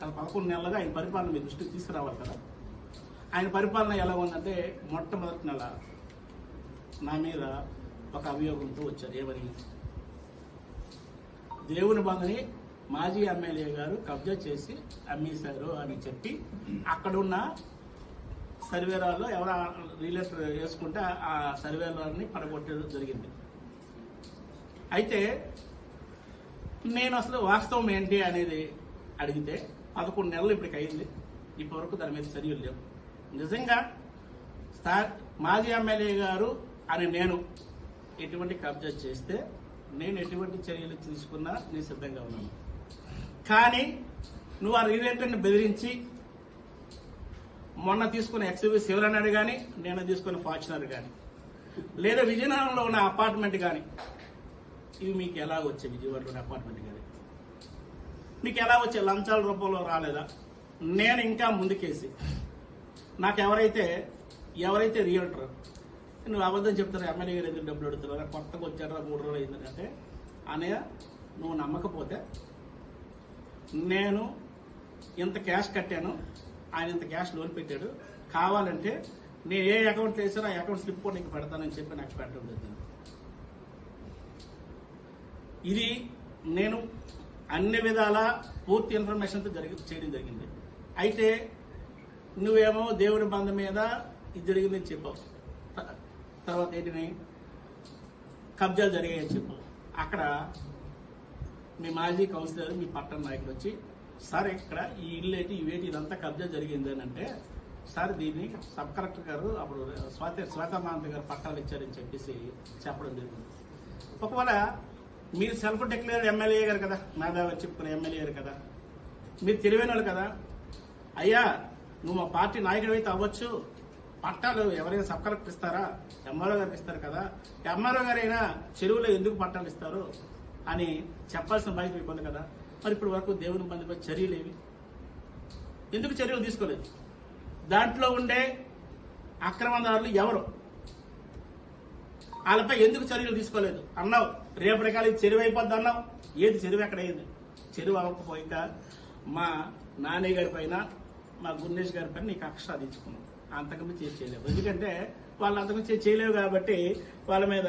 గత 11 నెలలుగా ఆయన పరిపాలన మీ దృష్టికి తీసుకురావాలి కదా. ఆయన పరిపాలన ఎలా ఉందంటే మొట్టమొదటి నెల నా మీద ఒక అభియోగంతో వచ్చారు. ఏమని? దేవుని బంధని మాజీ ఎమ్మెల్యే గారు కబ్జా చేసి అమ్మేశారు అని చెప్పి అక్కడున్న సర్వేరాల్లో ఎవరు రిలేటర్ వేసుకుంటే ఆ సర్వేరాన్ని పడగొట్టడం జరిగింది. అయితే నేను అసలు వాస్తవం ఏంటి అనేది అడిగితే 11 నెలలు ఇప్పటికి అయింది. ఇప్పటివరకు దాని మీద చర్యలు లేవు. నిజంగా మాజీ ఎమ్మెల్యే గారు అని నేను ఎటువంటి కబ్జా చేస్తే నేను ఎటువంటి చర్యలు తీసుకున్నా నేను సిద్ధంగా ఉన్నాను. కానీ నువ్వు ఆ రిలేటర్ని బెదిరించి మొన్న తీసుకున్న ఎక్స్యూవీ శివరన్నాడు కానీ నేను తీసుకున్న ఫార్చునర్ కానీ లేదా విజయనగరంలో ఉన్న అపార్ట్మెంట్ కానీ ఇవి మీకు ఎలా వచ్చాయి? విజయవాడలోని అపార్ట్మెంట్ కానీ మీకు ఎలా వచ్చే? లంచాల రూపంలో రాలేదా? నేను ఇంకా ముందుకేసి నాకు ఎవరైతే రియల్టర్ నువ్వు అబద్ధం చెప్తారు, ఎమ్మెల్యే గారు ఎందుకు డబ్బులు అడుగుతున్నారా, కొత్తగా వచ్చారా 3 రోజులు అయిందంటే అనయ్య నువ్వు నమ్మకపోతే నేను ఇంత క్యాష్ కట్టాను, ఆయన ఇంత క్యాష్ లోన్ పెట్టాడు, కావాలంటే నేను ఏ అకౌంట్ వేసానో ఆ అకౌంట్ స్లిప్ కూడా నీకు పెడతానని చెప్పి నాకు పెట్టడం జరిగింది. ఇది నేను అన్ని విధాల పూర్తి ఇన్ఫర్మేషన్తో చేయడం జరిగింది. అయితే నువ్వేమో దేవుడి బంధం మీద ఇది జరిగిందని చెప్పావు, తర్వాత ఏంటిని కబ్జాలు జరిగాయని చెప్పావు. అక్కడ మీ మాజీ కౌన్సిలర్ మీ పట్టణ నాయకుడు వచ్చి సార్ ఇక్కడ ఈ ఇల్లు ఏంటి ఇవేటి ఇదంతా కబ్జా జరిగింది అని అంటే సార్ దీన్ని సబ్ కలెక్టర్ గారు అప్పుడు శ్వేతమాంత గారు పట్టాలు ఇచ్చారని చెప్పేసి చెప్పడం జరిగింది. ఒకవేళ మీరు సెల్ఫ్ డిక్లేర్డ్ ఎమ్మెల్యే గారు కదా, మేధావి చెప్పుకునే ఎమ్మెల్యే గారు కదా, మీరు తెలివైన వాళ్ళు కదా, అయ్యా నువ్వు మా పార్టీ నాయకుడు అయితే అవ్వచ్చు, పట్టాలు ఎవరైనా సబ్ కలెక్టర్ ఇస్తారా? ఎంఆర్ఓ గారికి ఇస్తారు కదా, ఎంఆర్ఓ గారైనా చెరువులో ఎందుకు పట్టాలు ఇస్తారు అని చెప్పాల్సిన బాధ్యత మీకు ఉంది కదా. మరి ఇప్పుడు వరకు దేవుని బంధుపై చర్యలు ఏవి? ఎందుకు చర్యలు తీసుకోలేదు? దాంట్లో ఉండే అక్రమదారులు ఎవరు? వాళ్ళపై ఎందుకు చర్యలు తీసుకోలేదు అన్నావు. రేపటి కాలం చెరువు అయిపోద్ది అన్నావు. ఏది చెరువు ఎక్కడైంది? చెరువు అవ్వకపోయినా మా నాన్నయ్య గారి పైన మా గున్నేష్ గారి పైన నీకు కక్ష సాధించుకున్నావు. అంతకుమించి చేయలేవు. ఎందుకంటే వాళ్ళు అంతకుమించి చేయలేవు కాబట్టి వాళ్ళ మీద